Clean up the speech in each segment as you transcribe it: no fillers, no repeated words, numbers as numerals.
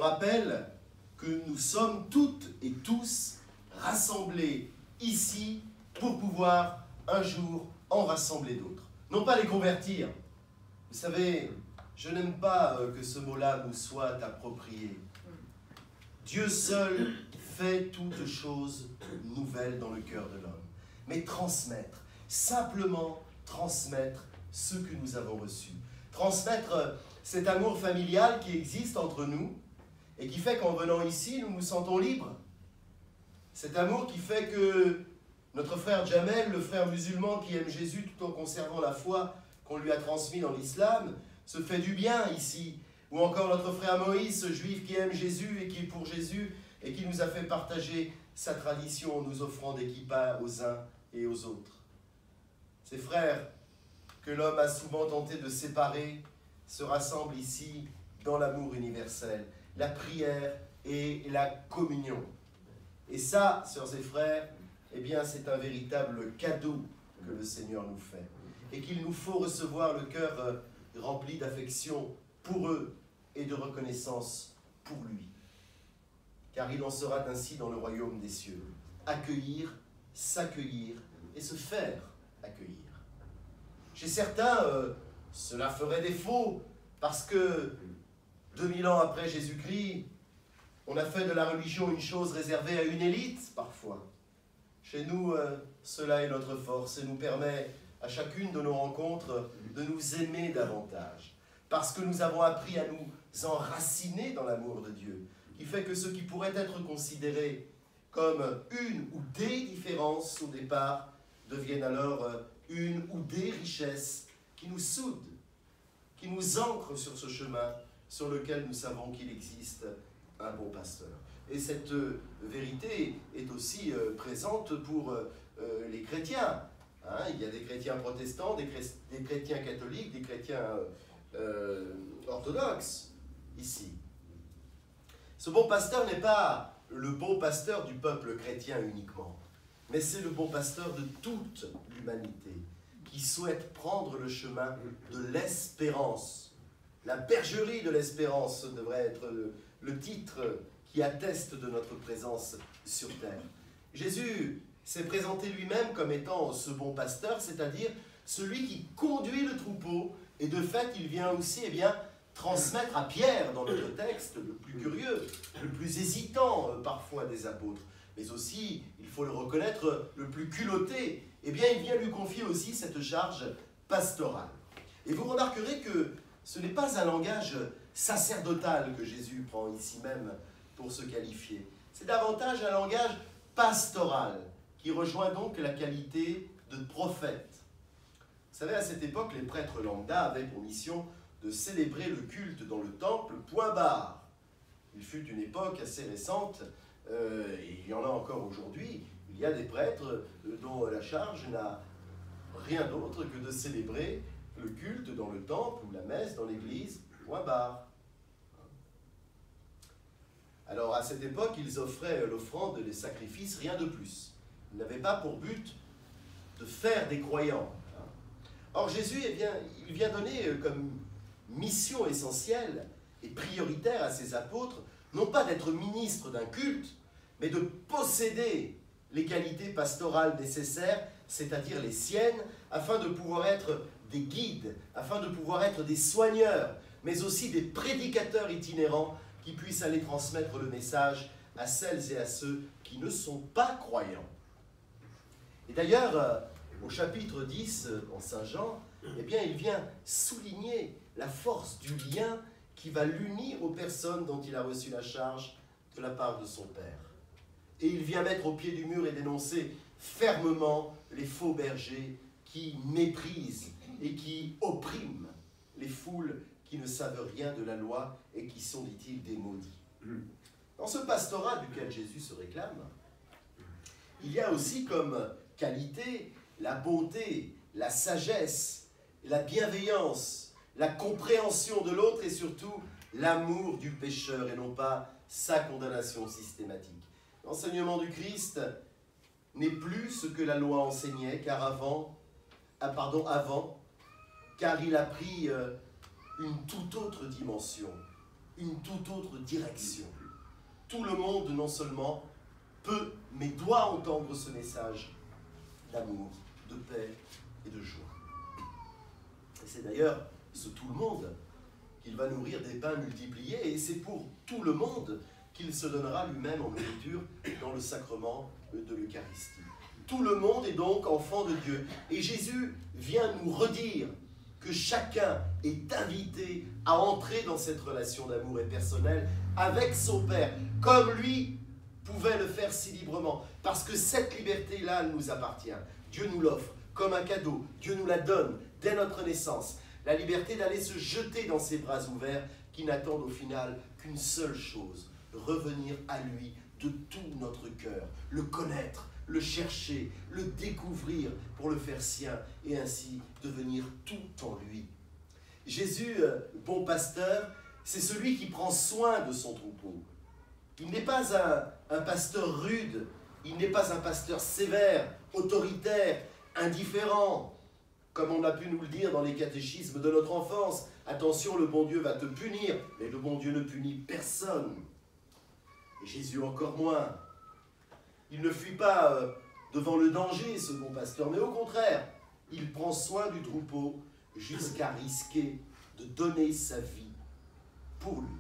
rappelle que nous sommes toutes et tous rassemblés ici pour pouvoir un jour en rassembler d'autres. Non pas les convertir. Vous savez, je n'aime pas que ce mot-là nous soit approprié. Dieu seul fait toutes choses nouvelles dans le cœur de l'homme. Mais transmettre, simplement transmettre ce que nous avons reçu. Transmettre cet amour familial qui existe entre nous et qui fait qu'en venant ici, nous nous sentons libres. Cet amour qui fait que notre frère Jamel, le frère musulman qui aime Jésus tout en conservant la foi qu'on lui a transmise dans l'islam, se fait du bien ici. Ou encore notre frère Moïse, ce juif qui aime Jésus et qui est pour Jésus et qui nous a fait partager sa tradition en nous offrant des kippas aux uns et aux autres. Ces frères que l'homme a souvent tenté de séparer se rassemblent ici dans l'amour universel, la prière et la communion. Et ça, sœurs et frères, eh bien, c'est un véritable cadeau que le Seigneur nous fait. Et qu'il nous faut recevoir le cœur rempli d'affection pour eux et de reconnaissance pour lui. Car il en sera ainsi dans le royaume des cieux. Accueillir, s'accueillir et se faire accueillir. Chez certains, cela ferait défaut parce que 2000 ans après Jésus-Christ, on a fait de la religion une chose réservée à une élite, parfois. Chez nous, cela est notre force et nous permet à chacune de nos rencontres de nous aimer davantage. Parce que nous avons appris à nous enraciner dans l'amour de Dieu, qui fait que ce qui pourrait être considéré comme une ou des différences au départ deviennent alors une ou des richesses qui nous soudent, qui nous ancrent sur ce chemin sur lequel nous savons qu'il existe un bon pasteur. Et cette vérité est aussi présente pour les chrétiens. Hein, il y a des chrétiens protestants, des chrétiens catholiques, des chrétiens orthodoxes, ici. Ce bon pasteur n'est pas le bon pasteur du peuple chrétien uniquement, mais c'est le bon pasteur de toute l'humanité, qui souhaite prendre le chemin de l'espérance. La bergerie de l'espérance devrait être le titre qui atteste de notre présence sur terre. Jésus s'est présenté lui-même comme étant ce bon pasteur, c'est-à-dire celui qui conduit le troupeau, et de fait, il vient aussi transmettre à Pierre, dans notre texte, le plus curieux, le plus hésitant parfois des apôtres, mais aussi, il faut le reconnaître, le plus culotté, il vient lui confier aussi cette charge pastorale. Et vous remarquerez que ce n'est pas un langage sacerdotal que Jésus prend ici même pour se qualifier. C'est davantage un langage pastoral qui rejoint donc la qualité de prophète. Vous savez, à cette époque, les prêtres lambda avaient pour mission de célébrer le culte dans le temple, point barre. Il fut une époque assez récente, et il y en a encore aujourd'hui, il y a des prêtres dont la charge n'a rien d'autre que de célébrer le culte dans le temple ou la messe dans l'église, point barre. Alors à cette époque, ils offraient l'offrande, les sacrifices, rien de plus. Ils n'avaient pas pour but de faire des croyants. Or Jésus, il vient donner comme mission essentielle et prioritaire à ses apôtres, non pas d'être ministre d'un culte, mais de posséder les qualités pastorales nécessaires, c'est-à-dire les siennes, afin de pouvoir être des guides, afin de pouvoir être des soigneurs, mais aussi des prédicateurs itinérants qui puissent aller transmettre le message à celles et à ceux qui ne sont pas croyants. Et d'ailleurs, au chapitre 10, en Saint Jean, il vient souligner la force du lien qui va l'unir aux personnes dont il a reçu la charge de la part de son Père. Et il vient mettre au pied du mur et dénoncer fermement les faux bergers qui méprisent et qui oppriment les foules qui ne savent rien de la loi et qui sont, dit-il, des maudits. Dans ce pastorat duquel Jésus se réclame, il y a aussi comme qualité la bonté, la sagesse, la bienveillance, la compréhension de l'autre et surtout l'amour du pécheur et non pas sa condamnation systématique. L'enseignement du Christ n'est plus ce que la loi enseignait, car avant, car il a pris une toute autre dimension. une toute autre direction. Tout le monde, non seulement peut, mais doit entendre ce message d'amour, de paix et de joie. Et c'est d'ailleurs ce tout le monde qu'il va nourrir des pains multipliés, et c'est pour tout le monde qu'il se donnera lui-même en nourriture dans le sacrement de l'Eucharistie. Tout le monde est donc enfant de Dieu. Et Jésus vient nous redire que chacun est invité à entrer dans cette relation d'amour et personnelle avec son Père, comme lui pouvait le faire si librement. Parce que cette liberté-là, elle nous appartient. Dieu nous l'offre comme un cadeau. Dieu nous la donne dès notre naissance. La liberté d'aller se jeter dans ses bras ouverts qui n'attendent au final qu'une seule chose, revenir à lui de tout notre cœur, le connaître, le chercher, le découvrir pour le faire sien et ainsi devenir tout en lui. Jésus, bon pasteur, c'est celui qui prend soin de son troupeau. Il n'est pas un pasteur rude, il n'est pas un pasteur sévère, autoritaire, indifférent, comme on a pu nous le dire dans les catéchismes de notre enfance. Attention, le bon Dieu va te punir, mais le bon Dieu ne punit personne. Et Jésus encore moins. Il ne fuit pas devant le danger, ce bon pasteur, mais au contraire, il prend soin du troupeau jusqu'à risquer de donner sa vie pour lui.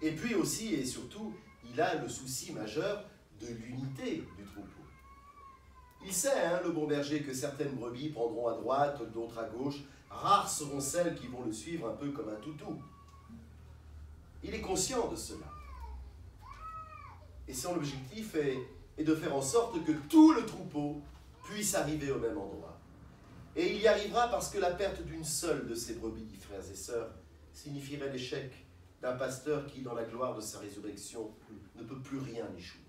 Et puis aussi et surtout, il a le souci majeur de l'unité du troupeau. Il sait, le bon berger, que certaines brebis prendront à droite, d'autres à gauche. Rares seront celles qui vont le suivre un peu comme un toutou. Il est conscient de cela. Et son objectif est de faire en sorte que tout le troupeau puisse arriver au même endroit. Et il y arrivera parce que la perte d'une seule de ces brebis, frères et sœurs, signifierait l'échec d'un pasteur qui, dans la gloire de sa résurrection, ne peut plus rien échouer.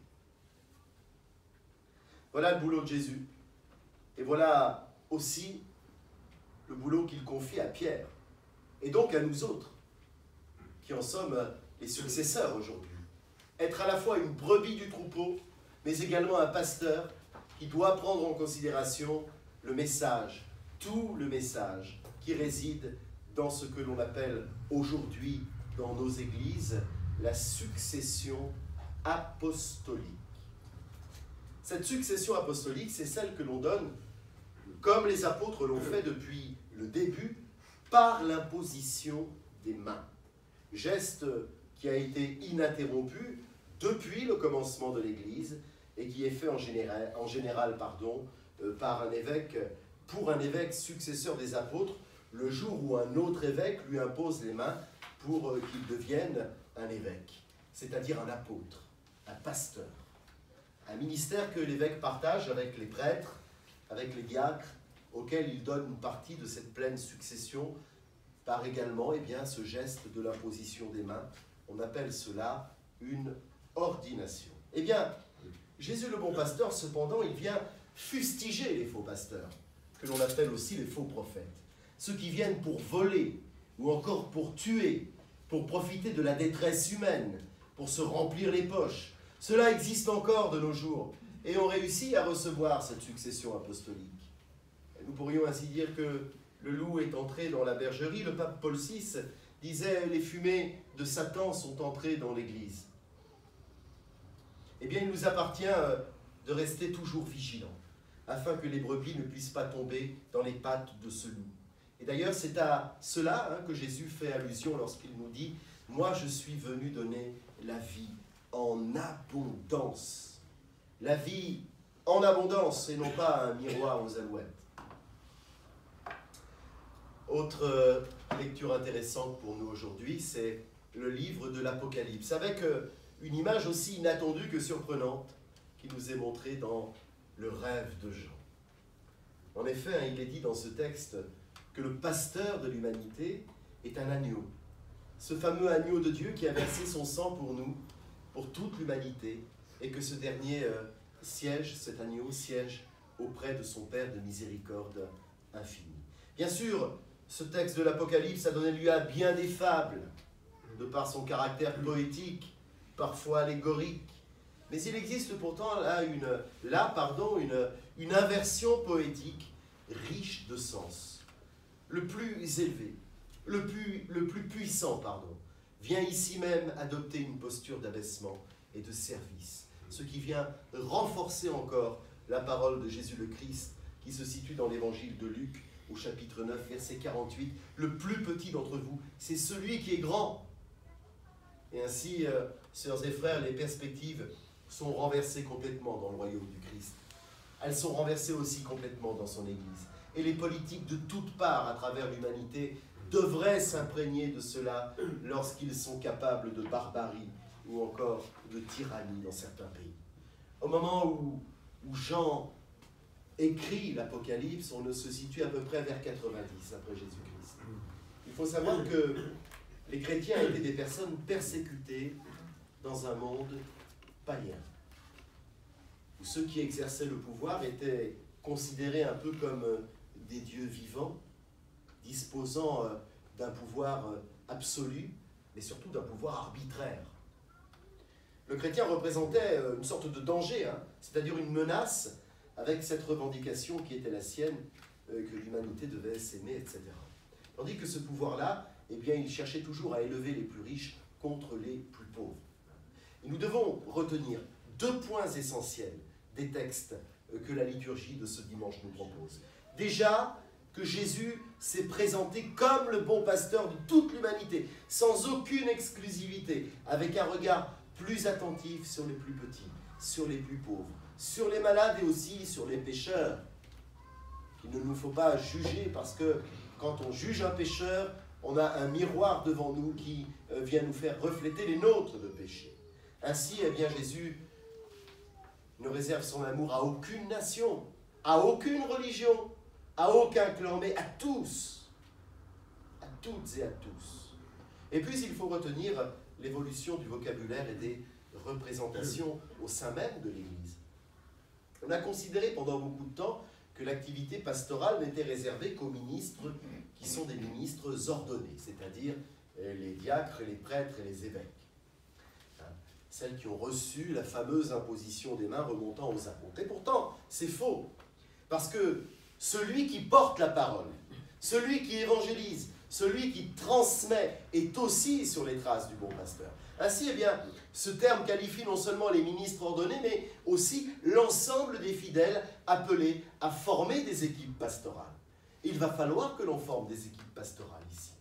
Voilà le boulot de Jésus. Et voilà aussi le boulot qu'il confie à Pierre, et donc à nous autres, qui en sommes les successeurs aujourd'hui. Être à la fois une brebis du troupeau, mais également un pasteur qui doit prendre en considération le message, tout le message qui réside dans ce que l'on appelle aujourd'hui dans nos églises la succession apostolique. Cette succession apostolique, c'est celle que l'on donne, comme les apôtres l'ont fait depuis le début, par l'imposition des mains. Geste qui a été ininterrompu depuis le commencement de l'Église et qui est fait en général par un évêque, pour un évêque successeur des apôtres, le jour où un autre évêque lui impose les mains pour qu'il devienne un évêque, c'est-à-dire un apôtre, un pasteur. Un ministère que l'évêque partage avec les prêtres, avec les diacres, auxquels il donne une partie de cette pleine succession par également ce geste de l'imposition des mains. On appelle cela une ordination. Eh bien, Jésus le bon pasteur, cependant, il vient fustiger les faux pasteurs, que l'on appelle aussi les faux prophètes. Ceux qui viennent pour voler, ou encore pour tuer, pour profiter de la détresse humaine, pour se remplir les poches. Cela existe encore de nos jours, et on réussit à recevoir cette succession apostolique. Nous pourrions ainsi dire que le loup est entré dans la bergerie. Le pape Paul VI disait « Les fumées de Satan sont entrées dans l'Église ». Eh bien, il nous appartient de rester toujours vigilants, afin que les brebis ne puissent pas tomber dans les pattes de ce loup. Et d'ailleurs, c'est à cela que Jésus fait allusion lorsqu'il nous dit « Moi, je suis venu donner la vie en abondance ». La vie en abondance, et non pas un miroir aux alouettes. Autre lecture intéressante pour nous aujourd'hui, c'est le livre de l'Apocalypse, avec une image aussi inattendue que surprenante qui nous est montrée dans le rêve de Jean. En effet, il est dit dans ce texte que le pasteur de l'humanité est un agneau. Ce fameux agneau de Dieu qui a versé son sang pour nous, pour toute l'humanité, et que ce dernier cet agneau siège auprès de son Père de miséricorde infinie. Bien sûr, ce texte de l'Apocalypse a donné lieu à bien des fables, de par son caractère poétique, parfois allégorique. Mais il existe pourtant là une inversion poétique riche de sens, le plus élevé, le plus puissant, vient ici même adopter une posture d'abaissement et de service, ce qui vient renforcer encore la parole de Jésus le Christ qui se situe dans l'évangile de Luc au chapitre 9, verset 48. Le plus petit d'entre vous, c'est celui qui est grand. Et ainsi, sœurs et frères, les perspectives sont renversées complètement dans le royaume du Christ. Elles sont renversées aussi complètement dans son Église. Et les politiques de toutes parts à travers l'humanité devraient s'imprégner de cela lorsqu'ils sont capables de barbarie ou encore de tyrannie dans certains pays. Au moment où Jean écrit l'Apocalypse, on se situe à peu près vers 90 après Jésus-Christ. Il faut savoir que les chrétiens étaient des personnes persécutées dans un monde païen, où ceux qui exerçaient le pouvoir étaient considérés un peu comme des dieux vivants, disposant d'un pouvoir absolu, mais surtout d'un pouvoir arbitraire. Le chrétien représentait une sorte de danger, c'est-à-dire une menace, avec cette revendication qui était la sienne, que l'humanité devait s'aimer, etc. Tandis que ce pouvoir-là, eh bien, il cherchait toujours à élever les plus riches contre les plus pauvres. Et nous devons retenir 2 points essentiels des textes que la liturgie de ce dimanche nous propose. Déjà, que Jésus s'est présenté comme le bon pasteur de toute l'humanité, sans aucune exclusivité, avec un regard plus attentif sur les plus petits, sur les plus pauvres, sur les malades et aussi sur les pécheurs. Il ne nous faut pas juger parce que quand on juge un pécheur, on a un miroir devant nous qui vient nous faire refléter les nôtres de péché. Ainsi, eh bien, Jésus ne réserve son amour à aucune nation, à aucune religion, à aucun clan, mais à tous, à toutes et à tous. Et puis, il faut retenir l'évolution du vocabulaire et des représentations au sein même de l'Église. On a considéré pendant beaucoup de temps que l'activité pastorale n'était réservée qu'aux ministres qui sont des ministres ordonnés, c'est-à-dire les diacres, les prêtres et les évêques. Celles qui ont reçu la fameuse imposition des mains remontant aux apôtres. Et pourtant, c'est faux, parce que celui qui porte la parole, celui qui évangélise, celui qui transmet est aussi sur les traces du bon pasteur. Ainsi, eh bien, ce terme qualifie non seulement les ministres ordonnés, mais aussi l'ensemble des fidèles appelés à former des équipes pastorales. Il va falloir que l'on forme des équipes pastorales ici,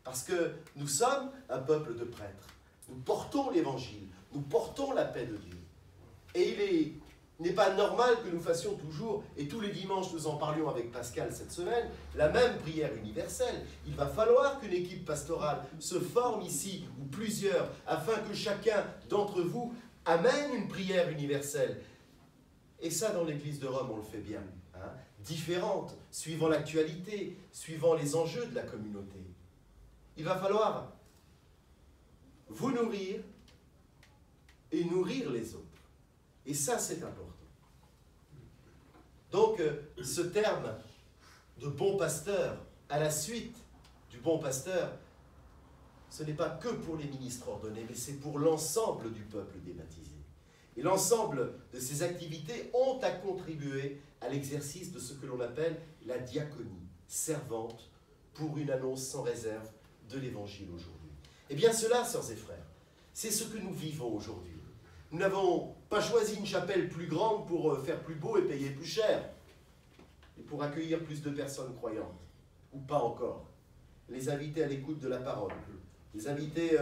parce que nous sommes un peuple de prêtres. Nous portons l'évangile, nous portons la paix de Dieu. Et il n'est pas normal que nous fassions toujours, et tous les dimanches nous en parlions avec Pascal cette semaine, la même prière universelle. Il va falloir qu'une équipe pastorale se forme ici, ou plusieurs, afin que chacun d'entre vous amène une prière universelle. Et ça, dans l'Église de Rome, on le fait bien. Différente, suivant l'actualité, suivant les enjeux de la communauté. Il va falloir vous nourrir et nourrir les autres. Et ça, c'est important. Donc, ce terme de bon pasteur, à la suite du bon pasteur, ce n'est pas que pour les ministres ordonnés, mais c'est pour l'ensemble du peuple des baptisés. Et l'ensemble de ces activités ont à contribuer à l'exercice de ce que l'on appelle la diaconie, servante pour une annonce sans réserve de l'Évangile aujourd'hui. Eh bien cela, sœurs et frères, c'est ce que nous vivons aujourd'hui. Nous n'avons pas choisi une chapelle plus grande pour faire plus beau et payer plus cher, et pour accueillir plus de personnes croyantes, ou pas encore. Les inviter à l'écoute de la parole, les inviter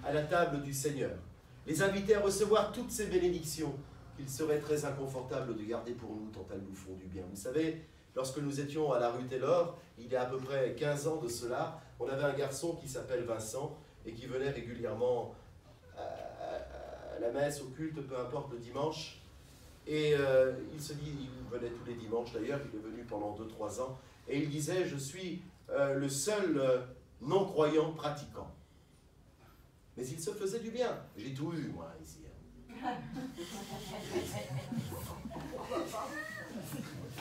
à la table du Seigneur, les inviter à recevoir toutes ces bénédictions qu'il serait très inconfortable de garder pour nous tant elles nous font du bien. Vous savez, lorsque nous étions à la rue Taylor, il y a à peu près 15 ans de cela, on avait un garçon qui s'appelle Vincent et qui venait régulièrement à la messe, au culte, peu importe, le dimanche. Et il venait tous les dimanches d'ailleurs, il est venu pendant 2-3 ans, et il disait « Je suis le seul non-croyant pratiquant ». Mais il se faisait du bien. J'ai tout eu, moi, ici.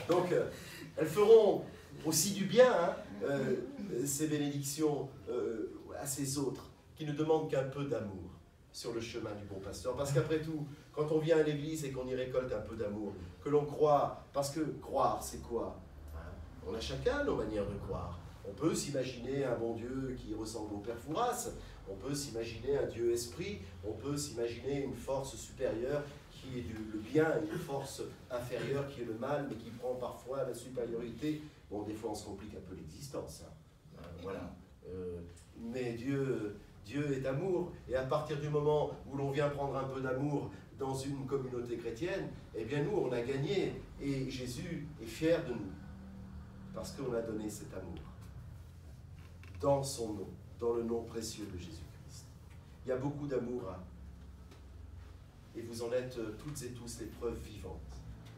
Donc, elles feront aussi du bien, ces bénédictions à ces autres, qui ne demandent qu'un peu d'amour sur le chemin du bon pasteur. Parce qu'après tout, quand on vient à l'église et qu'on y récolte un peu d'amour, que l'on croit, parce que croire, c'est quoi? On a chacun nos manières de croire. On peut s'imaginer un bon Dieu qui ressemble au Père Fouras, On peut s'imaginer un Dieu esprit, on peut s'imaginer une force supérieure qui est le bien, et une force inférieure qui est le mal, mais qui prend parfois la supériorité. Bon, des fois on se complique un peu l'existence, hein. Voilà. Mais Dieu est amour, et à partir du moment où l'on vient prendre un peu d'amour dans une communauté chrétienne, eh bien nous on a gagné, et Jésus est fier de nous, parce qu'on a donné cet amour, dans son nom, dans le nom précieux de Jésus-Christ. Il y a beaucoup d'amour, hein, et vous en êtes toutes et tous les preuves vivantes.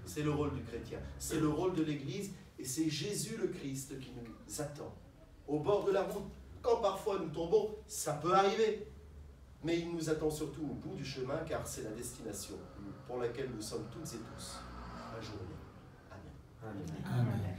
C'est le rôle du chrétien, c'est le rôle de l'Église, et c'est Jésus le Christ qui nous attend, au bord de la route. Quand parfois nous tombons, ça peut arriver, mais il nous attend surtout au bout du chemin, car c'est la destination pour laquelle nous sommes toutes et tous un jour. Amen. Amen. Amen.